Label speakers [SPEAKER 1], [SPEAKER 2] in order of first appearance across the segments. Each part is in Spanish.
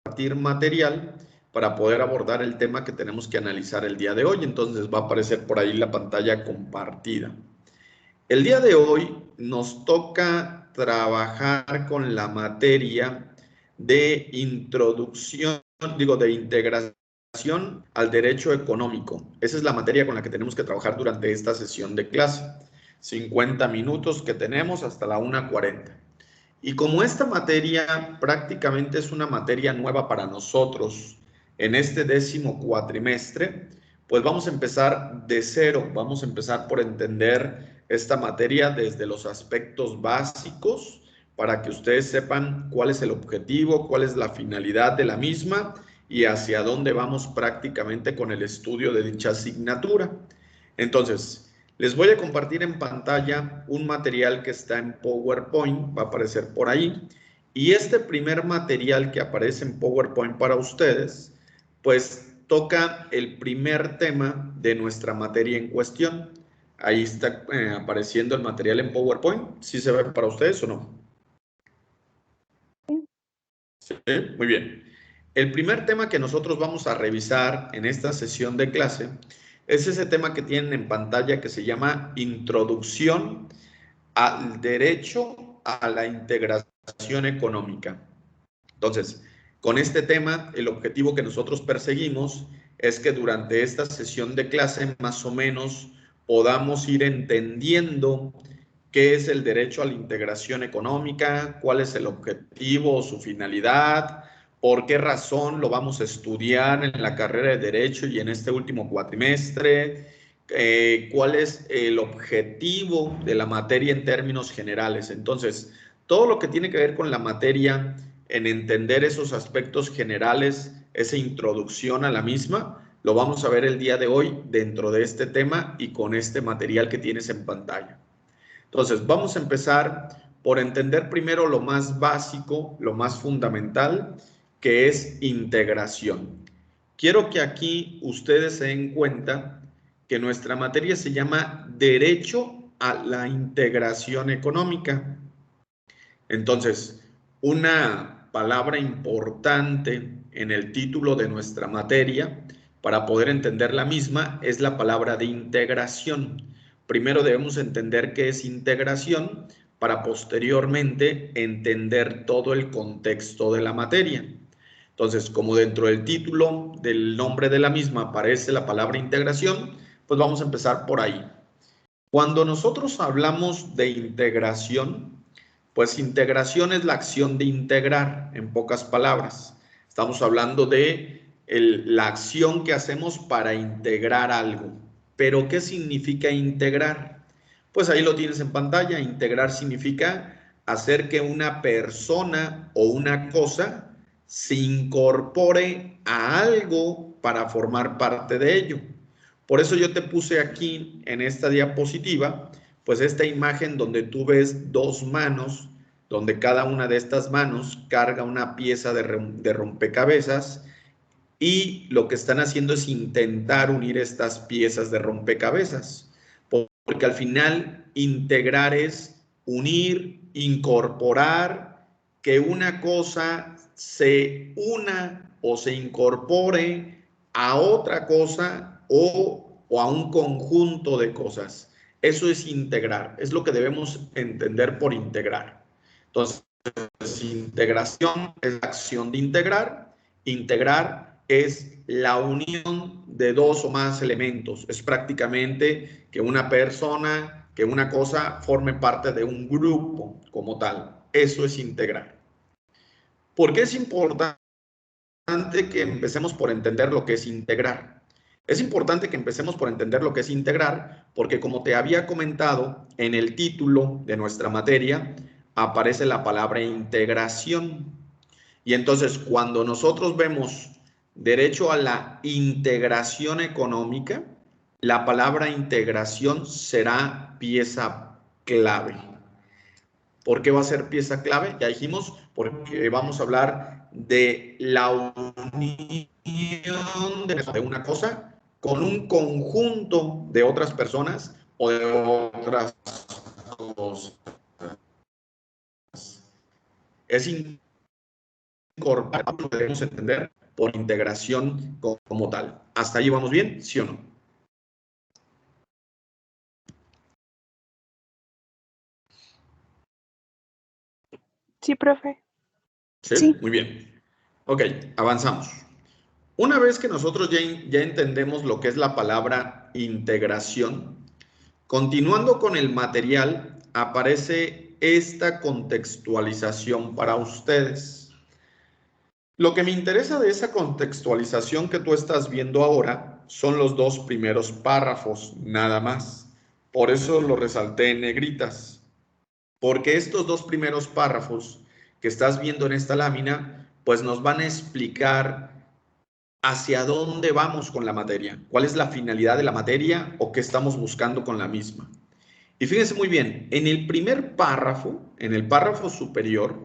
[SPEAKER 1] compartir material para poder abordar el tema que tenemos que analizar el día de hoy. Entonces va a aparecer por ahí la pantalla compartida. El día de hoy nos toca trabajar con la materia de introducción, de integración al derecho económico. Esa es la materia con la que tenemos que trabajar durante esta sesión de clase. 50 minutos que tenemos hasta la 1:40. Y como esta materia prácticamente es una materia nueva para nosotros en este 10º cuatrimestre, pues vamos a empezar de cero. Vamos a empezar por entender esta materia desde los aspectos básicos para que ustedes sepan cuál es el objetivo, cuál es la finalidad de la misma y hacia dónde vamos prácticamente con el estudio de dicha asignatura. Entonces, les voy a compartir en pantalla un material que está en PowerPoint, va a aparecer por ahí. Y este primer material que aparece en PowerPoint para ustedes, pues toca el primer tema de nuestra materia en cuestión. Ahí está apareciendo el material en PowerPoint. ¿Sí se ve para ustedes o no? Sí, muy bien. El primer tema que nosotros vamos a revisar en esta sesión de clase es ese tema que tienen en pantalla que se llama Introducción al Derecho a la Integración Económica. Entonces, con este tema, el objetivo que nosotros perseguimos es que durante esta sesión de clase más o menos podamos ir entendiendo qué es el derecho a la integración económica, cuál es el objetivo o su finalidad, por qué razón lo vamos a estudiar en la carrera de Derecho y en este último cuatrimestre, cuál es el objetivo de la materia en términos generales. Entonces, todo lo que tiene que ver con la materia, en entender esos aspectos generales, esa introducción a la misma, lo vamos a ver el día de hoy dentro de este tema y con este material que tienes en pantalla. Entonces, vamos a empezar por entender primero lo más básico, lo más fundamental, que es integración. Quiero que aquí ustedes se den cuenta que nuestra materia se llama Derecho a la Integración Económica. Entonces, una palabra importante en el título de nuestra materia para poder entender la misma es la palabra de integración. Primero debemos entender qué es integración para posteriormente entender todo el contexto de la materia. Entonces, como dentro del título del nombre de la misma aparece la palabra integración, pues vamos a empezar por ahí. Cuando nosotros hablamos de integración, pues integración es la acción de integrar, en pocas palabras. Estamos hablando de la acción que hacemos para integrar algo. Pero, ¿qué significa integrar? Pues ahí lo tienes en pantalla. Integrar significa hacer que una persona o una cosa se incorpore a algo para formar parte de ello. Por eso yo te puse aquí en esta diapositiva, pues esta imagen donde tú ves dos manos, donde cada una de estas manos carga una pieza de rompecabezas y lo que están haciendo es intentar unir estas piezas de rompecabezas, porque al final integrar es unir, incorporar, que una cosa se una o se incorpore a otra cosa o a un conjunto de cosas. Eso es integrar, es lo que debemos entender por integrar. Entonces, integración es la acción de integrar. Integrar es la unión de dos o más elementos. Es prácticamente que una persona, que una cosa forme parte de un grupo como tal. Eso es integrar. ¿Por qué es importante que empecemos por entender lo que es integrar? Es importante que empecemos por entender lo que es integrar porque, como te había comentado, en el título de nuestra materia aparece la palabra integración. Y entonces, cuando nosotros vemos derecho a la integración económica, la palabra integración será pieza clave. ¿Por qué va a ser pieza clave? Ya dijimos, porque vamos a hablar de la unión de una cosa con un conjunto de otras personas o de otras cosas. Es incorporamos lo que debemos entender por integración como tal. ¿Hasta ahí vamos bien? ¿Sí o no?
[SPEAKER 2] Sí, profe.
[SPEAKER 1] ¿Sí?
[SPEAKER 2] Sí.
[SPEAKER 1] Muy bien. Ok, avanzamos. Una vez que nosotros ya entendemos lo que es la palabra integración, continuando con el material, aparece esta contextualización para ustedes. Lo que me interesa de esa contextualización que tú estás viendo ahora son los dos primeros párrafos, nada más. Por eso lo resalté en negritas, porque estos dos primeros párrafos que estás viendo en esta lámina, pues nos van a explicar hacia dónde vamos con la materia, cuál es la finalidad de la materia o qué estamos buscando con la misma. Y fíjense muy bien, en el primer párrafo, en el párrafo superior,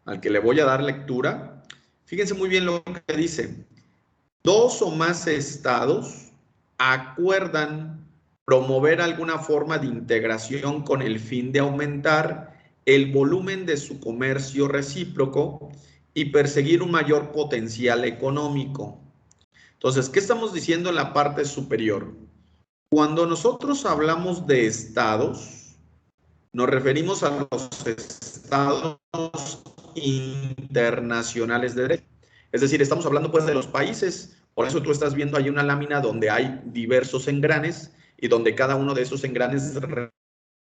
[SPEAKER 1] al que le voy a dar lectura, fíjense muy bien lo que dice. Dos o más estados acuerdan promover alguna forma de integración con el fin de aumentar el volumen de su comercio recíproco y perseguir un mayor potencial económico. Entonces, ¿qué estamos diciendo en la parte superior? Cuando nosotros hablamos de estados, nos referimos a los estados internacionales de derecho. Es decir, estamos hablando pues de los países. Por eso tú estás viendo ahí una lámina donde hay diversos engranes y donde cada uno de esos engranes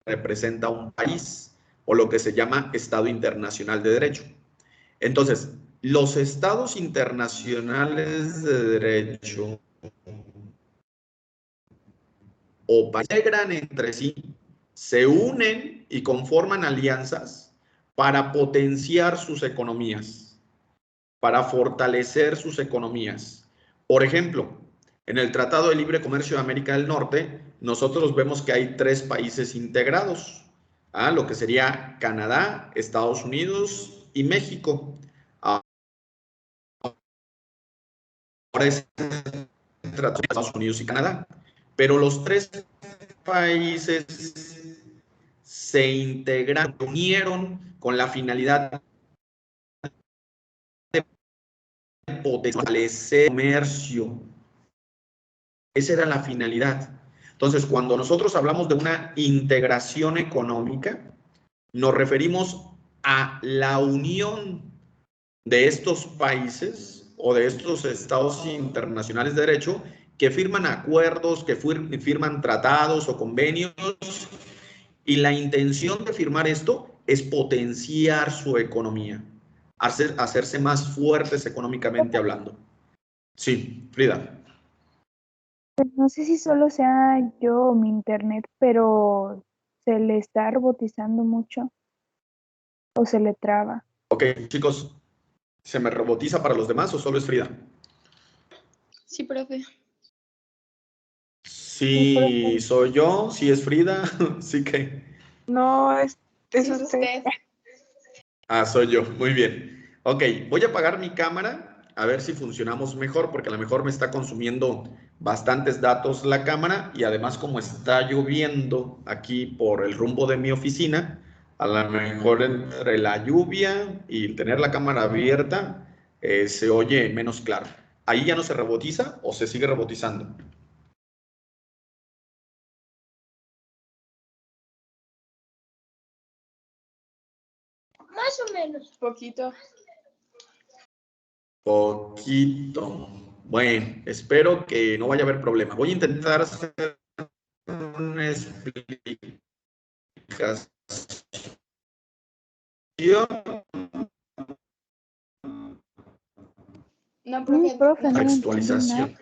[SPEAKER 1] representa un país o lo que se llama Estado Internacional de Derecho. Entonces, los estados internacionales de derecho o integran entre sí, se unen y conforman alianzas para potenciar sus economías, para fortalecer sus economías. Por ejemplo, en el Tratado de Libre Comercio de América del Norte, nosotros vemos que hay 3 países integrados, lo que sería Canadá, Estados Unidos y México. Ahora es el Tratado de Estados Unidos y Canadá, pero los 3 países se integraron, se unieron con la finalidad de fortalecer el comercio. Esa era la finalidad. Entonces, cuando nosotros hablamos de una integración económica, nos referimos a la unión de estos países o de estos estados internacionales de derecho que firman acuerdos, que firman tratados o convenios, y la intención de firmar esto es potenciar su economía, hacerse más fuertes económicamente hablando. Sí, Frida.
[SPEAKER 2] No sé si solo sea yo o mi internet, pero se le está robotizando mucho o se le traba.
[SPEAKER 1] Ok, chicos, ¿se me robotiza para los demás o solo es Frida?
[SPEAKER 3] Sí, profe.
[SPEAKER 2] Sí,
[SPEAKER 1] Sí,
[SPEAKER 2] profe.
[SPEAKER 1] soy yo, sí es Frida, sí que...
[SPEAKER 2] No, es
[SPEAKER 3] Sí, es
[SPEAKER 2] usted.
[SPEAKER 3] usted.
[SPEAKER 1] Soy yo, muy bien. Ok, voy a apagar mi cámara a ver si funcionamos mejor, porque a lo mejor me está consumiendo bastantes datos la cámara y además como está lloviendo aquí por el rumbo de mi oficina, a lo mejor entre la lluvia y tener la cámara abierta se oye menos claro. ¿Ahí ya no se rebotiza o se sigue rebotizando?
[SPEAKER 3] Más o menos. Poquito.
[SPEAKER 1] Poquito. Bueno, espero que no vaya a haber problema. Voy a intentar hacer una explicación
[SPEAKER 3] No, profe.
[SPEAKER 2] Profe, no le entiendo nada.
[SPEAKER 1] actualización.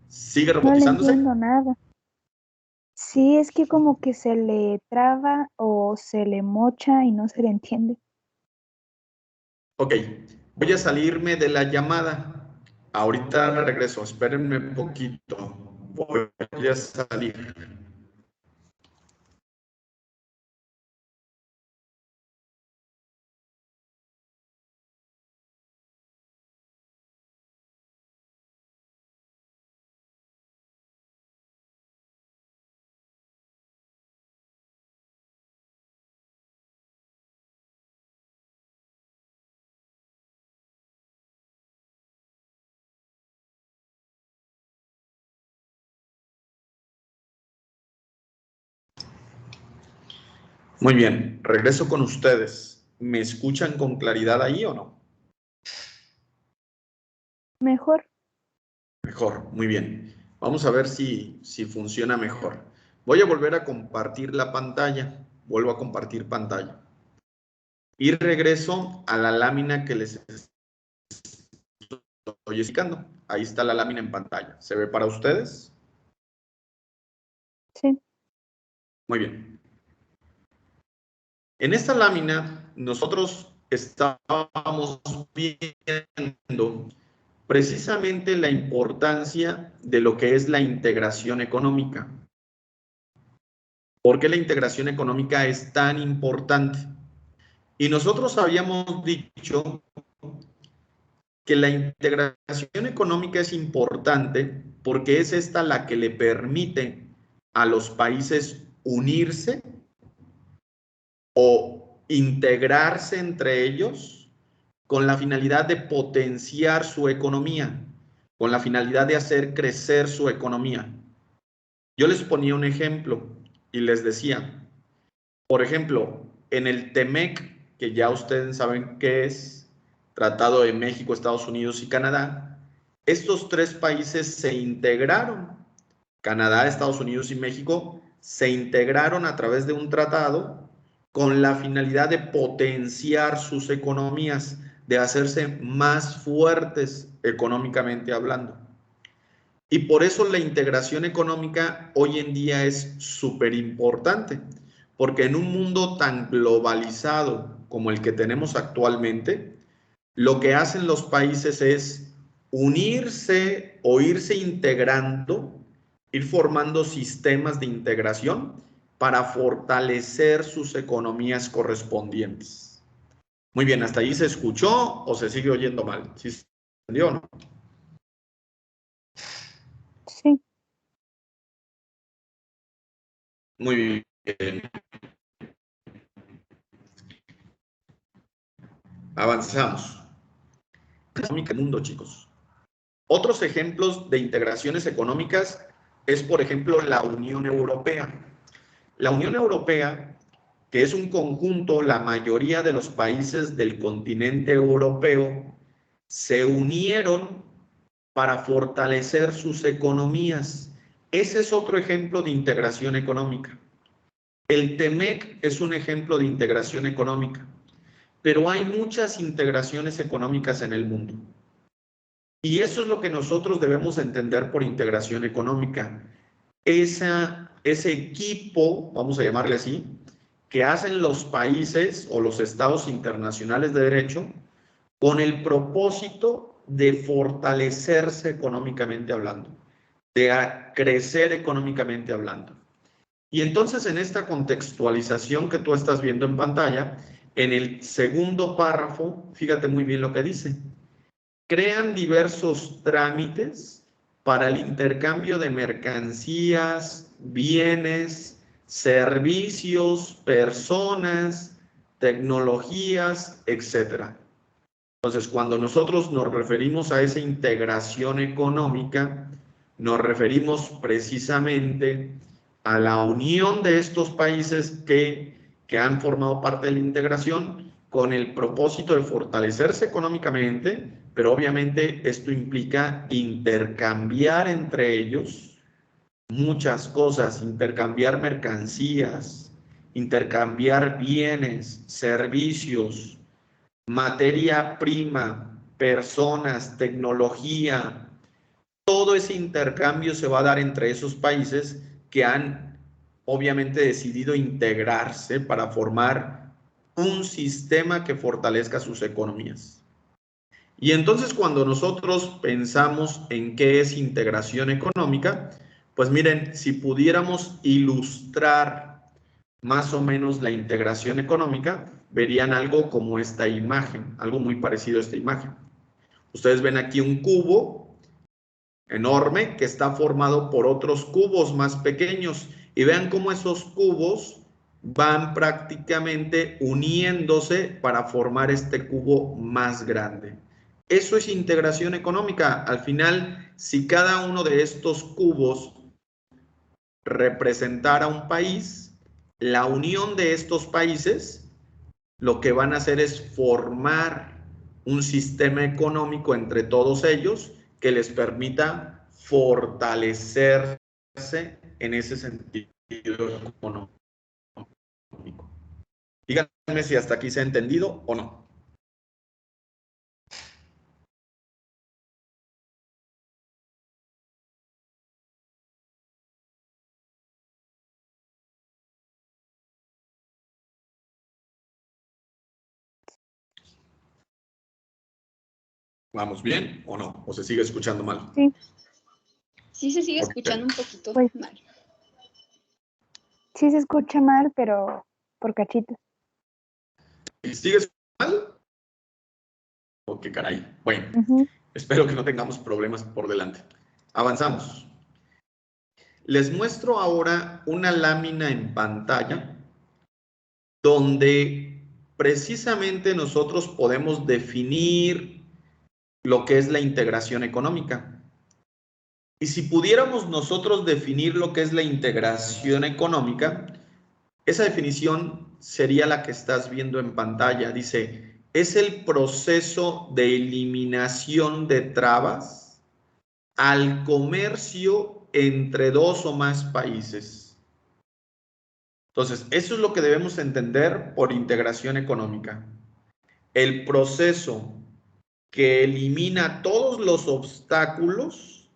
[SPEAKER 1] ¿Sigue
[SPEAKER 2] No le
[SPEAKER 1] robotizándose?
[SPEAKER 2] entiendo nada. Sí, es que como que se le traba o se le mocha y no se le entiende.
[SPEAKER 1] Ok, voy a salirme de la llamada. Ahorita regreso, espérenme un poquito. Voy a salir. Muy bien, regreso con ustedes. ¿Me escuchan con claridad ahí o no?
[SPEAKER 2] Mejor.
[SPEAKER 1] Mejor, muy bien. Vamos a ver si funciona mejor. Voy a volver a compartir la pantalla. Vuelvo a compartir pantalla. Y regreso a la lámina que les estoy explicando. Ahí está la lámina en pantalla. ¿Se ve para ustedes?
[SPEAKER 2] Sí.
[SPEAKER 1] Muy bien. En esta lámina nosotros estábamos viendo precisamente la importancia de lo que es la integración económica. ¿Por qué la integración económica es tan importante? Y nosotros habíamos dicho que la integración económica es importante porque es esta la que le permite a los países unirse o integrarse entre ellos con la finalidad de potenciar su economía, con la finalidad de hacer crecer su economía. Yo les ponía un ejemplo y les decía, por ejemplo, en el TEMEC, que ya ustedes saben qué es, Tratado de México, Estados Unidos y Canadá, estos tres países se integraron. Canadá, Estados Unidos y México se integraron a través de un tratado con la finalidad de potenciar sus economías, de hacerse más fuertes económicamente hablando. Y por eso la integración económica hoy en día es súper importante, porque en un mundo tan globalizado como el que tenemos actualmente, lo que hacen los países es unirse o irse integrando, ir formando sistemas de integración para fortalecer sus economías correspondientes. Muy bien, ¿hasta ahí se escuchó o se sigue oyendo mal? ¿Sí se entendió o no?
[SPEAKER 2] Sí.
[SPEAKER 1] Muy bien. Avanzamos. Económica del mundo, chicos. Otros ejemplos de integraciones económicas es, por ejemplo, la Unión Europea. La Unión Europea, que es un conjunto, la mayoría de los países del continente europeo se unieron para fortalecer sus economías. Ese es otro ejemplo de integración económica. El TEMEC es un ejemplo de integración económica, pero hay muchas integraciones económicas en el mundo. Y eso es lo que nosotros debemos entender por integración económica. Ese equipo, vamos a llamarle así, que hacen los países o los estados internacionales de derecho con el propósito de fortalecerse económicamente hablando, de crecer económicamente hablando. Y entonces en esta contextualización que tú estás viendo en pantalla, en el segundo párrafo, fíjate muy bien lo que dice. Crean diversos trámites para el intercambio de mercancías, bienes, servicios, personas, tecnologías, etc. Entonces, cuando nosotros nos referimos a esa integración económica, nos referimos precisamente a la unión de estos países que han formado parte de la integración con el propósito de fortalecerse económicamente, pero obviamente esto implica intercambiar entre ellos muchas cosas, intercambiar mercancías, intercambiar bienes, servicios, materia prima, personas, tecnología. Todo ese intercambio se va a dar entre esos países que han obviamente decidido integrarse para formar un sistema que fortalezca sus economías. Y entonces cuando nosotros pensamos en qué es integración económica, pues miren, si pudiéramos ilustrar más o menos la integración económica, verían algo como esta imagen, algo muy parecido a esta imagen. Ustedes ven aquí un cubo enorme que está formado por otros cubos más pequeños y vean cómo esos cubos van prácticamente uniéndose para formar este cubo más grande. Eso es integración económica. Al final, si cada uno de estos cubos representara un país, la unión de estos países lo que van a hacer es formar un sistema económico entre todos ellos que les permita fortalecerse en ese sentido económico. Díganme si hasta aquí se ha entendido o no. ¿Vamos bien o no? ¿O se sigue escuchando mal?
[SPEAKER 2] Sí.
[SPEAKER 3] Sí se sigue
[SPEAKER 1] Ok.
[SPEAKER 3] escuchando un poquito
[SPEAKER 2] Pues-
[SPEAKER 3] mal.
[SPEAKER 2] Sí se escucha mal, pero por cachitos.
[SPEAKER 1] ¿Y sigue escuchando mal? Oh, qué caray. Bueno,
[SPEAKER 2] Ujú.
[SPEAKER 1] espero que no tengamos problemas por delante. Avanzamos. Les muestro ahora una lámina en pantalla donde precisamente nosotros podemos definir lo que es la integración económica. Y si pudiéramos nosotros definir lo que es la integración económica, esa definición sería la que estás viendo en pantalla. Dice, es el proceso de eliminación de trabas al comercio entre dos o más países. Entonces, eso es lo que debemos entender por integración económica. El proceso que elimina todos los obstáculos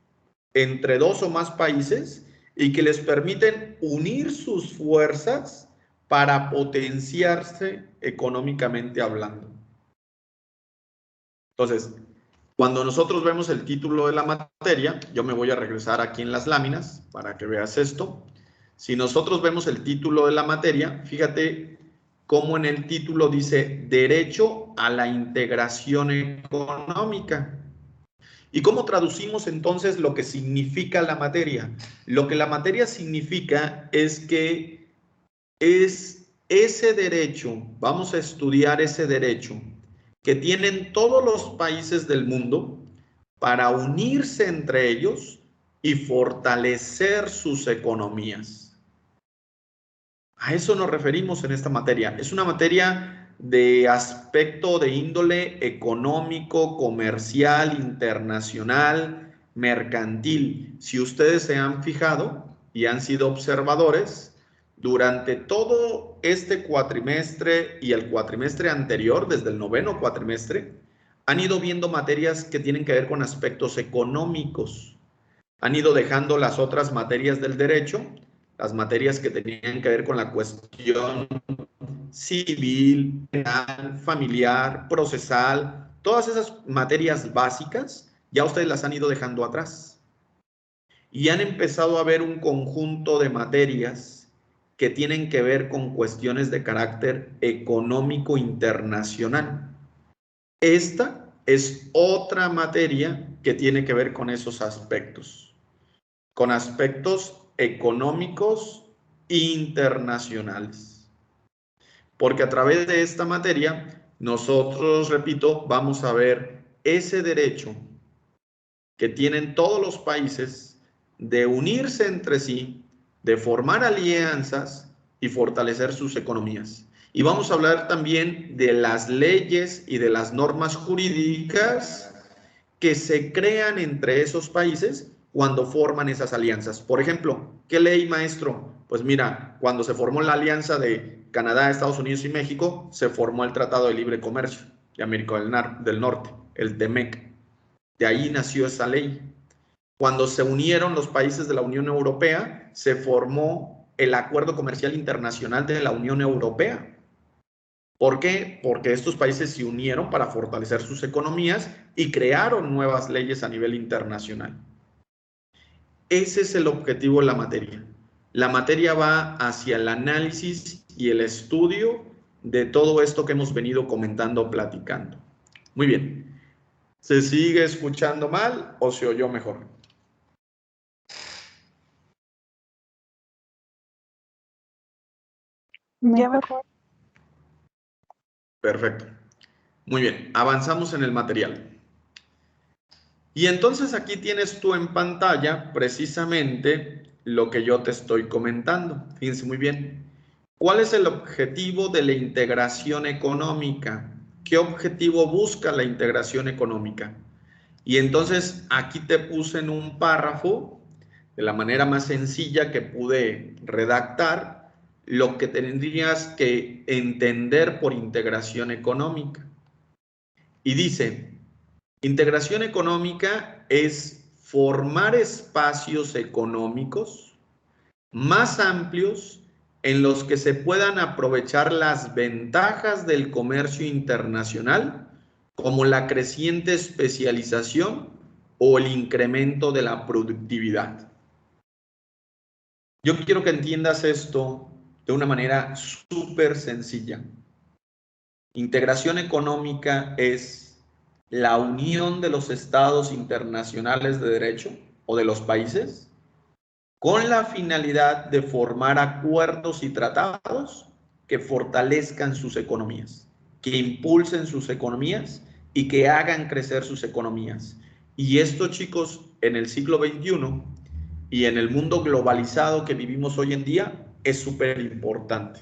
[SPEAKER 1] entre dos o más países y que les permiten unir sus fuerzas para potenciarse económicamente hablando. Entonces, cuando nosotros vemos el título de la materia, yo me voy a regresar aquí en las láminas para que veas esto. Si nosotros vemos el título de la materia, fíjate cómo en el título dice Derecho a la Integración Económica. ¿Y cómo traducimos entonces lo que significa la materia? Lo que la materia significa es que es ese derecho, vamos a estudiar ese derecho que tienen todos los países del mundo para unirse entre ellos y fortalecer sus economías. A eso nos referimos en esta materia. Es una materia de aspecto de índole económico, comercial, internacional, mercantil. Si ustedes se han fijado y han sido observadores, durante todo este cuatrimestre y el cuatrimestre anterior, desde el noveno cuatrimestre, han ido viendo materias que tienen que ver con aspectos económicos. Han ido dejando las otras materias del derecho, las materias que tenían que ver con la cuestión civil, penal, familiar, procesal, todas esas materias básicas, ya ustedes las han ido dejando atrás. Y han empezado a ver un conjunto de materias que tienen que ver con cuestiones de carácter económico internacional. Esta es otra materia que tiene que ver con esos aspectos, con aspectos económicos internacionales. Porque a través de esta materia, nosotros, repito, vamos a ver ese derecho que tienen todos los países de unirse entre sí, de formar alianzas y fortalecer sus economías. Y vamos a hablar también de las leyes y de las normas jurídicas que se crean entre esos países cuando forman esas alianzas. Por ejemplo, ¿qué ley, maestro? Pues mira, cuando se formó la alianza de Canadá, Estados Unidos y México, se formó el Tratado de Libre Comercio de América del Norte, el TEMEC. De ahí nació esa ley. Cuando se unieron los países de la Unión Europea, se formó el Acuerdo Comercial Internacional de la Unión Europea. ¿Por qué? Porque estos países se unieron para fortalecer sus economías y crearon nuevas leyes a nivel internacional. Ese es el objetivo de la materia. La materia va hacia el análisis y el estudio de todo esto que hemos venido comentando, platicando. Muy bien. ¿Se sigue escuchando mal o se oyó mejor?
[SPEAKER 2] Mejor.
[SPEAKER 1] Perfecto. Muy bien, avanzamos en el material. Y entonces aquí tienes tú en pantalla precisamente lo que yo te estoy comentando. Fíjense muy bien. ¿Cuál es el objetivo de la integración económica? ¿Qué objetivo busca la integración económica? Y entonces aquí te puse en un párrafo, de la manera más sencilla que pude redactar, lo que tendrías que entender por integración económica. Y dice, integración económica es formar espacios económicos más amplios en los que se puedan aprovechar las ventajas del comercio internacional, como la creciente especialización o el incremento de la productividad. Yo quiero que entiendas esto de una manera súper sencilla. Integración económica es la unión de los estados internacionales de derecho o de los países con la finalidad de formar acuerdos y tratados que fortalezcan sus economías, que impulsen sus economías y que hagan crecer sus economías. Y esto, chicos, en el siglo XXI y en el mundo globalizado que vivimos hoy en día, es súper importante.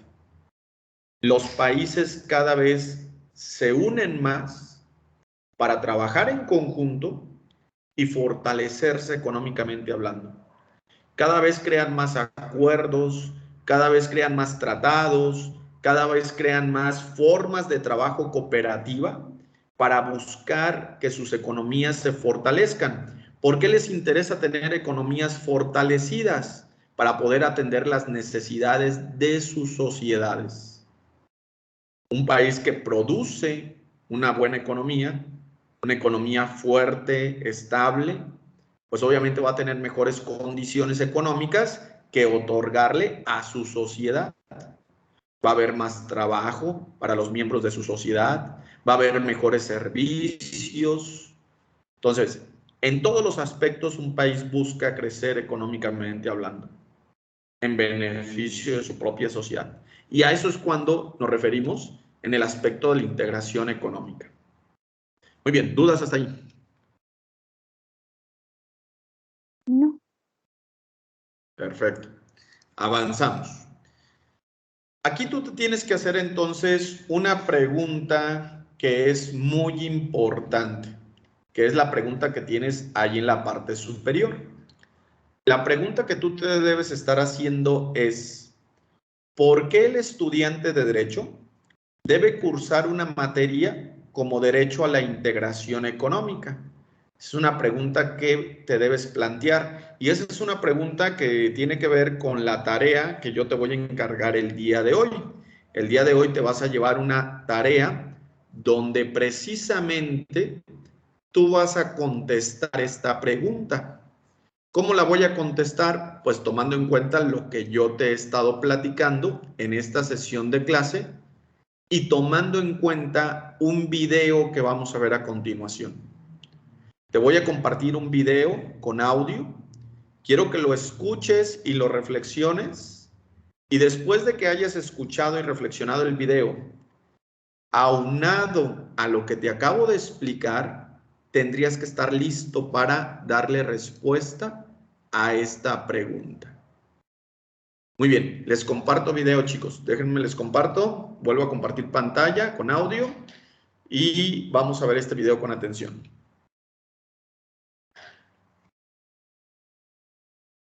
[SPEAKER 1] Los países cada vez se unen más para trabajar en conjunto y fortalecerse económicamente hablando. Cada vez crean más acuerdos, cada vez crean más tratados, cada vez crean más formas de trabajo cooperativa para buscar que sus economías se fortalezcan. ¿Por qué les interesa tener economías fortalecidas? Para poder atender las necesidades de sus sociedades. Un país que produce una buena economía, una economía fuerte, estable, pues obviamente va a tener mejores condiciones económicas que otorgarle a su sociedad. Va a haber más trabajo para los miembros de su sociedad, va a haber mejores servicios. Entonces, en todos los aspectos un país busca crecer económicamente hablando, en beneficio de su propia sociedad. Y a eso es cuando nos referimos en el aspecto de la integración económica. Muy bien, ¿dudas hasta ahí?
[SPEAKER 2] No.
[SPEAKER 1] Perfecto. Avanzamos. Aquí tú te tienes que hacer entonces una pregunta que es muy importante, que es la pregunta que tienes ahí en la parte superior. La pregunta que tú te debes estar haciendo es, ¿por qué el estudiante de Derecho debe cursar una materia como Derecho a la Integración Económica? Es una pregunta que te debes plantear y esa es una pregunta que tiene que ver con la tarea que yo te voy a encargar el día de hoy. El día de hoy te vas a llevar una tarea donde precisamente tú vas a contestar esta pregunta. ¿Cómo la voy a contestar? Pues tomando en cuenta lo que yo te he estado platicando en esta sesión de clase y tomando en cuenta un video que vamos a ver a continuación. Te voy a compartir un video con audio. Quiero que lo escuches y lo reflexiones. Y después de que hayas escuchado y reflexionado el video, aunado a lo que te acabo de explicar, tendrías que estar listo para darle respuesta a esta pregunta. Muy bien, les comparto video, chicos. Déjenme, les comparto. Vuelvo a compartir pantalla con audio y vamos a ver este video con atención.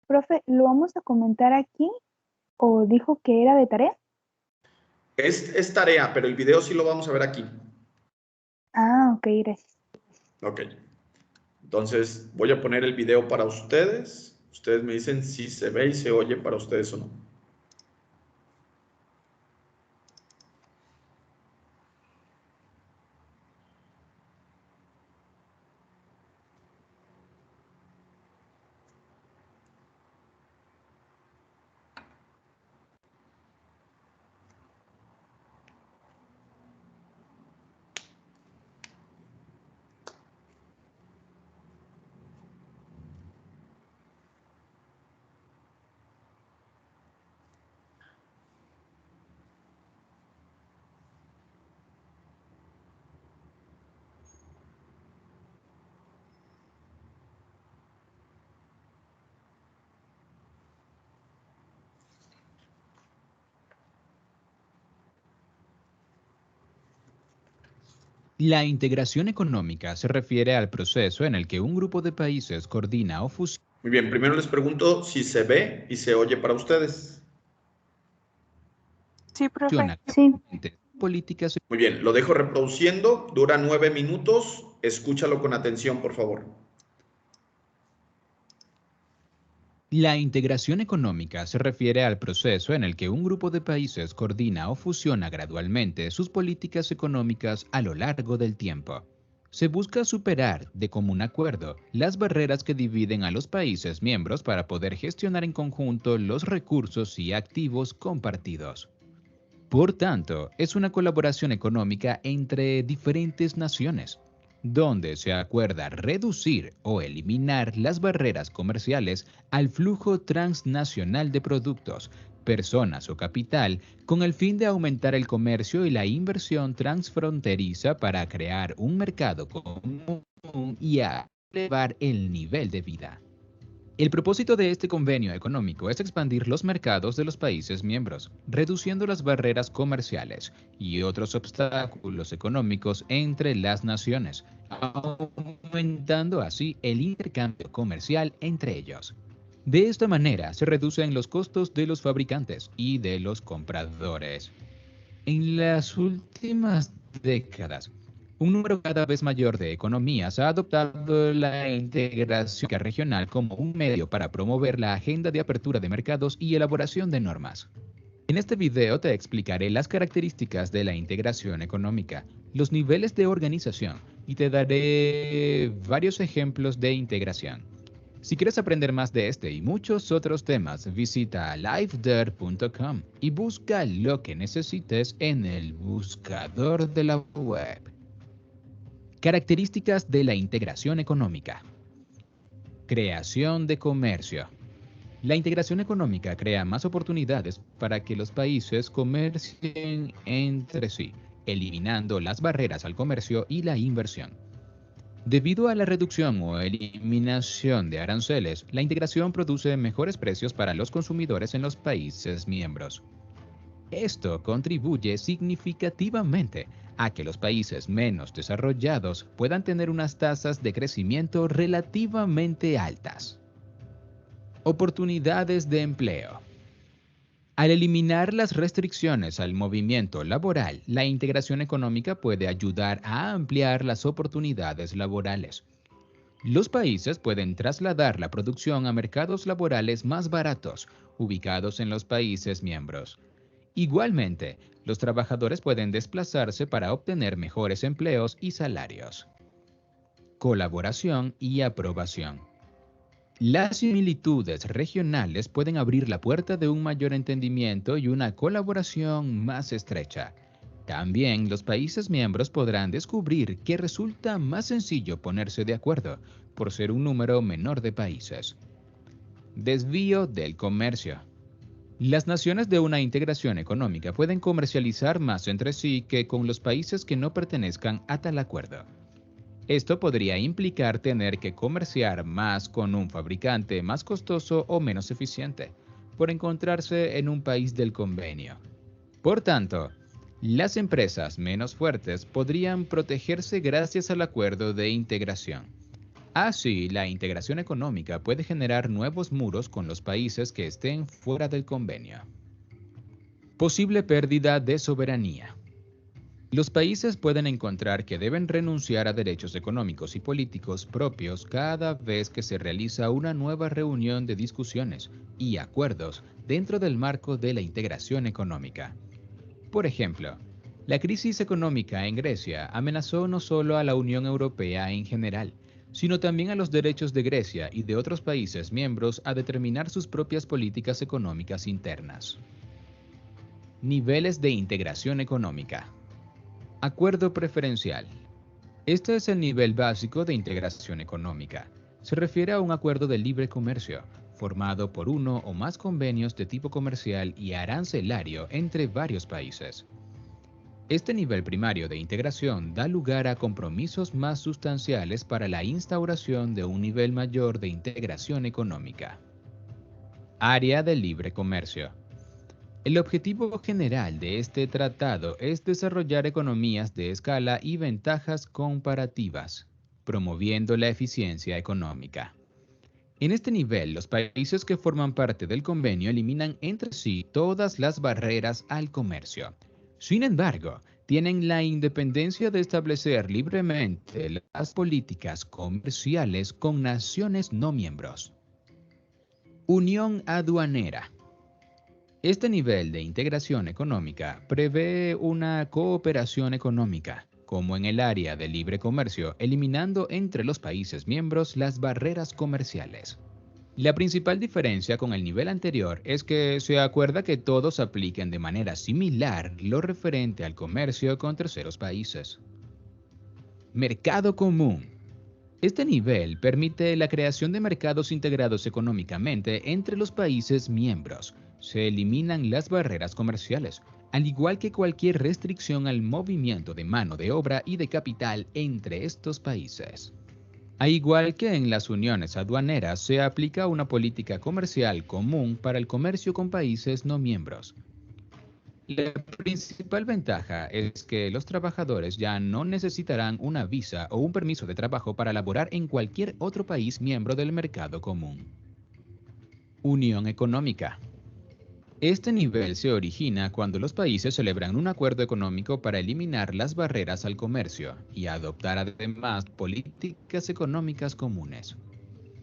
[SPEAKER 2] Profe, ¿lo vamos a comentar aquí o dijo que era de tarea?
[SPEAKER 1] Es tarea, pero el video sí lo vamos a ver aquí.
[SPEAKER 2] Ah, ok, gracias.
[SPEAKER 1] Ok. Entonces, voy a poner el video para ustedes. Ustedes me dicen si se ve y se oye para ustedes o no.
[SPEAKER 4] La integración económica se refiere al proceso en el que un grupo de países coordina o fusiona.
[SPEAKER 1] Muy bien, primero les pregunto si se ve y se oye para ustedes.
[SPEAKER 2] Sí, profe.
[SPEAKER 4] Sí. Políticas.
[SPEAKER 1] Muy bien, lo dejo reproduciendo, dura 9 minutos, escúchalo con atención, por favor.
[SPEAKER 4] La integración económica se refiere al proceso en el que un grupo de países coordina o fusiona gradualmente sus políticas económicas a lo largo del tiempo. Se busca superar, de común acuerdo, las barreras que dividen a los países miembros para poder gestionar en conjunto los recursos y activos compartidos. Por tanto, es una colaboración económica entre diferentes naciones, donde se acuerda reducir o eliminar las barreras comerciales al flujo transnacional de productos, personas o capital, con el fin de aumentar el comercio y la inversión transfronteriza para crear un mercado común y elevar el nivel de vida. El propósito de este convenio económico es expandir los mercados de los países miembros, reduciendo las barreras comerciales y otros obstáculos económicos entre las naciones, aumentando así el intercambio comercial entre ellos. De esta manera se reducen los costos de los fabricantes y de los compradores. En las últimas décadas, un número cada vez mayor de economías ha adoptado la integración regional como un medio para promover la agenda de apertura de mercados y elaboración de normas. En este video te explicaré las características de la integración económica, los niveles de organización y te daré varios ejemplos de integración. Si quieres aprender más de este y muchos otros temas, visita liveder.com y busca lo que necesites en el buscador de la web. Características de la integración económica. Creación de comercio. La integración económica crea más oportunidades para que los países comercien entre sí, eliminando las barreras al comercio y la inversión. Debido a la reducción o eliminación de aranceles, la integración produce mejores precios para los consumidores en los países miembros. Esto contribuye significativamente a que los países menos desarrollados puedan tener unas tasas de crecimiento relativamente altas. Oportunidades de empleo. Al eliminar las restricciones al movimiento laboral, la integración económica puede ayudar a ampliar las oportunidades laborales. Los países pueden trasladar la producción a mercados laborales más baratos, ubicados en los países miembros. Igualmente, los trabajadores pueden desplazarse para obtener mejores empleos y salarios. Colaboración y aprobación. Las similitudes regionales pueden abrir la puerta de un mayor entendimiento y una colaboración más estrecha. También los países miembros podrán descubrir que resulta más sencillo ponerse de acuerdo por ser un número menor de países. Desvío del comercio. Las naciones de una integración económica pueden comercializar más entre sí que con los países que no pertenezcan a tal acuerdo. Esto podría implicar tener que comerciar más con un fabricante más costoso o menos eficiente, por encontrarse en un país del convenio. Por tanto, las empresas menos fuertes podrían protegerse gracias al acuerdo de integración. Así, la integración económica puede generar nuevos muros con los países que estén fuera del convenio. Posible pérdida de soberanía. Los países pueden encontrar que deben renunciar a derechos económicos y políticos propios cada vez que se realiza una nueva reunión de discusiones y acuerdos dentro del marco de la integración económica. Por ejemplo, la crisis económica en Grecia amenazó no solo a la Unión Europea en general, sino también a los derechos de Grecia y de otros países miembros a determinar sus propias políticas económicas internas. Niveles de integración económica. Acuerdo preferencial. Este es el nivel básico de integración económica. Se refiere a un acuerdo de libre comercio, formado por uno o más convenios de tipo comercial y arancelario entre varios países. Este nivel primario de integración da lugar a compromisos más sustanciales para la instauración de un nivel mayor de integración económica. Área de libre comercio. El objetivo general de este tratado es desarrollar economías de escala y ventajas comparativas, promoviendo la eficiencia económica. En este nivel, los países que forman parte del convenio eliminan entre sí todas las barreras al comercio. Sin embargo, tienen la independencia de establecer libremente las políticas comerciales con naciones no miembros. Unión aduanera. Este nivel de integración económica prevé una cooperación económica, como en el área de libre comercio, eliminando entre los países miembros las barreras comerciales. La principal diferencia con el nivel anterior es que se acuerda que todos apliquen de manera similar lo referente al comercio con terceros países. Mercado común. Este nivel permite la creación de mercados integrados económicamente entre los países miembros. Se eliminan las barreras comerciales, al igual que cualquier restricción al movimiento de mano de obra y de capital entre estos países. Al igual que en las uniones aduaneras, se aplica una política comercial común para el comercio con países no miembros. La principal ventaja es que los trabajadores ya no necesitarán una visa o un permiso de trabajo para laborar en cualquier otro país miembro del mercado común. Unión económica. Este nivel se origina cuando los países celebran un acuerdo económico para eliminar las barreras al comercio y adoptar además políticas económicas comunes.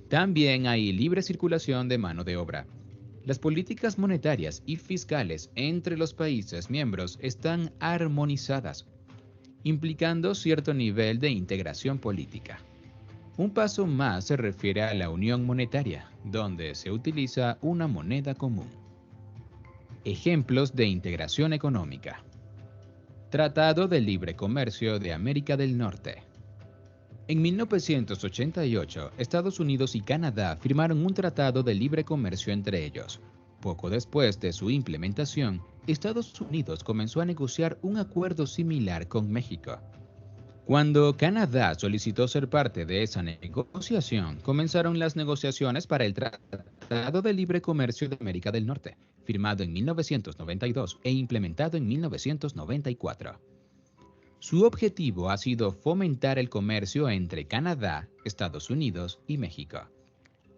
[SPEAKER 4] También hay libre circulación de mano de obra. Las políticas monetarias y fiscales entre los países miembros están armonizadas, implicando cierto nivel de integración política. Un paso más se refiere a la unión monetaria, donde se utiliza una moneda común. Ejemplos de integración económica. Tratado de Libre Comercio de América del Norte. En 1988, Estados Unidos y Canadá firmaron un tratado de libre comercio entre ellos. Poco después de su implementación, Estados Unidos comenzó a negociar un acuerdo similar con México. Cuando Canadá solicitó ser parte de esa negociación, comenzaron las negociaciones para el Tratado de Libre Comercio de América del Norte, firmado en 1992 e implementado en 1994. Su objetivo ha sido fomentar el comercio entre Canadá, Estados Unidos y México.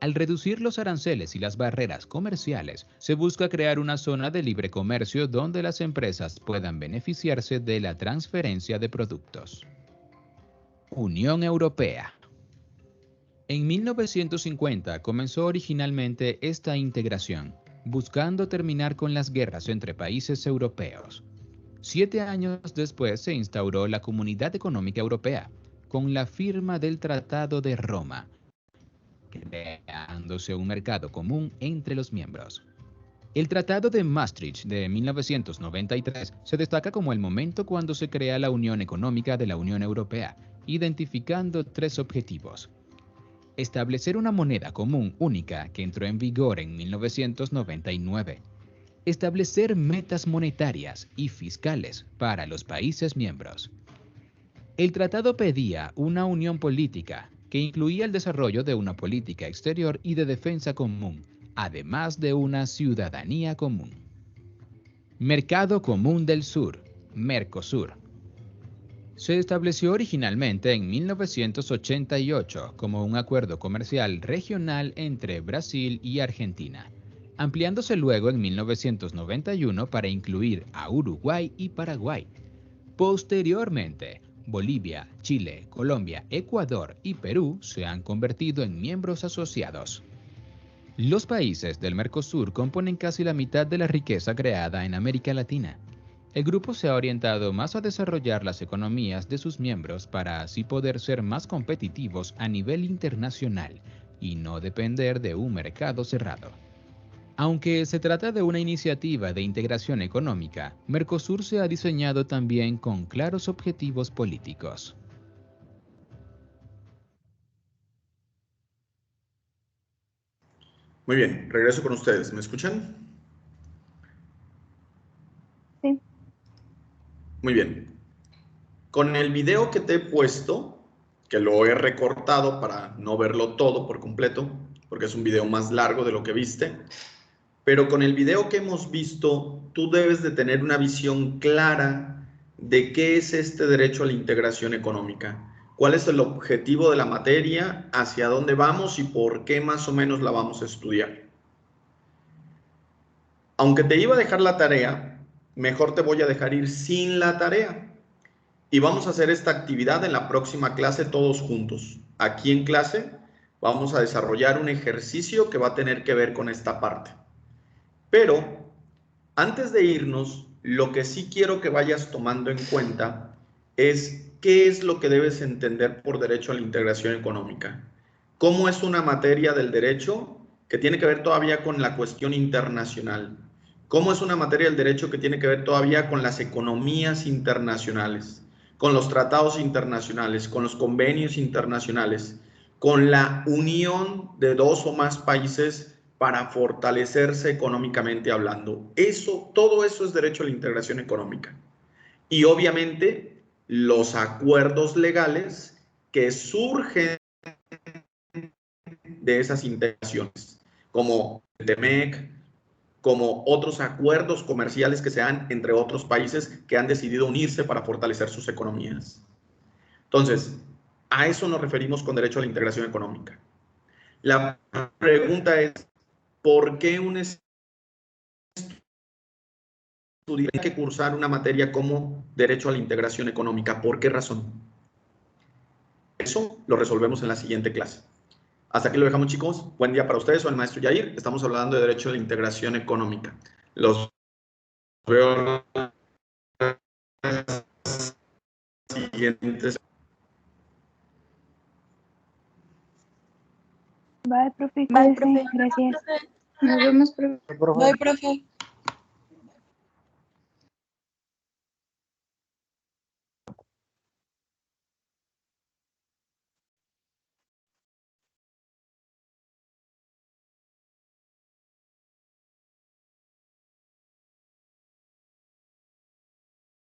[SPEAKER 4] Al reducir los aranceles y las barreras comerciales, se busca crear una zona de libre comercio donde las empresas puedan beneficiarse de la transferencia de productos. Unión Europea. En 1950 comenzó originalmente esta integración, buscando terminar con las guerras entre países europeos. 7 años después se instauró la Comunidad Económica Europea, con la firma del Tratado de Roma, creándose un mercado común entre los miembros. El Tratado de Maastricht de 1993 se destaca como el momento cuando se crea la Unión Económica de la Unión Europea, identificando 3 objetivos. Establecer una moneda común única que entró en vigor en 1999. Establecer metas monetarias y fiscales para los países miembros. El tratado pedía una unión política que incluía el desarrollo de una política exterior y de defensa común, además de una ciudadanía común. Mercado Común del Sur, Mercosur. Se estableció originalmente en 1988 como un acuerdo comercial regional entre Brasil y Argentina, ampliándose luego en 1991 para incluir a Uruguay y Paraguay. Posteriormente, Bolivia, Chile, Colombia, Ecuador y Perú se han convertido en miembros asociados. Los países del Mercosur componen casi la mitad de la riqueza creada en América Latina. El grupo se ha orientado más a desarrollar las economías de sus miembros para así poder ser más competitivos a nivel internacional y no depender de un mercado cerrado. Aunque se trata de una iniciativa de integración económica, Mercosur se ha diseñado también con claros objetivos políticos.
[SPEAKER 1] Muy bien, regreso con ustedes. ¿Me escuchan?
[SPEAKER 2] Sí.
[SPEAKER 1] Muy bien. Con el video que te he puesto, que lo he recortado para no verlo todo por completo, porque es un video más largo de lo que viste, pero con el video que hemos visto, tú debes de tener una visión clara de qué es este derecho a la integración económica, cuál es el objetivo de la materia, hacia dónde vamos y por qué más o menos la vamos a estudiar. Aunque te iba a dejar la tarea, mejor te voy a dejar ir sin la tarea. Y vamos a hacer esta actividad en la próxima clase todos juntos. Aquí en clase vamos a desarrollar un ejercicio que va a tener que ver con esta parte. Pero antes de irnos, lo que sí quiero que vayas tomando en cuenta es qué es lo que debes entender por derecho a la integración económica. ¿Cómo es una materia del derecho que tiene que ver todavía con la cuestión internacional? ¿Cómo es una materia del derecho que tiene que ver todavía con las economías internacionales, con los tratados internacionales, con los convenios internacionales, con la unión de dos o más países para fortalecerse económicamente hablando? Todo eso es derecho a la integración económica. Y obviamente los acuerdos legales que surgen de esas integraciones, como el TEMEC, como otros acuerdos comerciales que se dan entre otros países que han decidido unirse para fortalecer sus economías. Entonces, a eso nos referimos con derecho a la integración económica. La pregunta es, ¿por qué un estudiante tiene que cursar una materia como derecho a la integración económica? ¿Por qué razón? Eso lo resolvemos en la siguiente clase. Hasta aquí lo dejamos, chicos. Buen día para ustedes. Soy el maestro Yair. Estamos hablando de derecho a la integración económica. Los veo en las siguientes.
[SPEAKER 2] Bye, profe.
[SPEAKER 3] Bye,
[SPEAKER 2] Cuídese.
[SPEAKER 3] profe.
[SPEAKER 2] Gracias.
[SPEAKER 3] Nos vemos, profe.
[SPEAKER 5] Bye, profe.